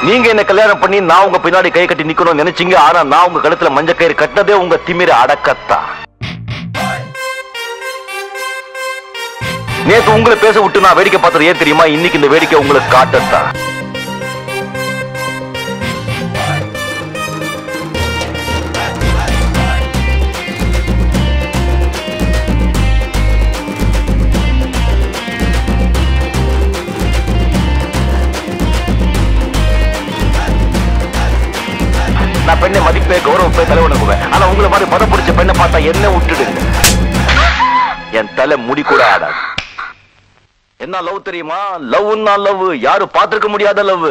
நீங்க என்ன கல்யாணம் பண்ணி நான் உங்க பின்னாடி கை கட்டி நிக்கணும்னு நினைச்சீங்க. ஆனா நான் உங்க கழுத்துல மஞ்ச கயிறு கட்டினதே உங்க திமிர அடக்கத்தான். நேத்து உங்களை பேச விட்டு நான் வேடிக்கை பார்த்தது ஏன் தெரியுமா? இன்னைக்கு இந்த வேடிக்கை உங்களுக்கு காட்டத்தான். நான் பெண்ணை மதிப்பே கௌரவப்பே தலைவனுக்குவேன். ஆனா உங்களை மாதிரி பதம் பிடிச்ச பெண்ணை பார்த்தா என்ன விட்டுடுங்க. என் தலை முடி கூட ஆடாது. என்ன லவ் தெரியுமா? லவ்னா லவ் யாரும் பார்த்திருக்க முடியாத லவ்.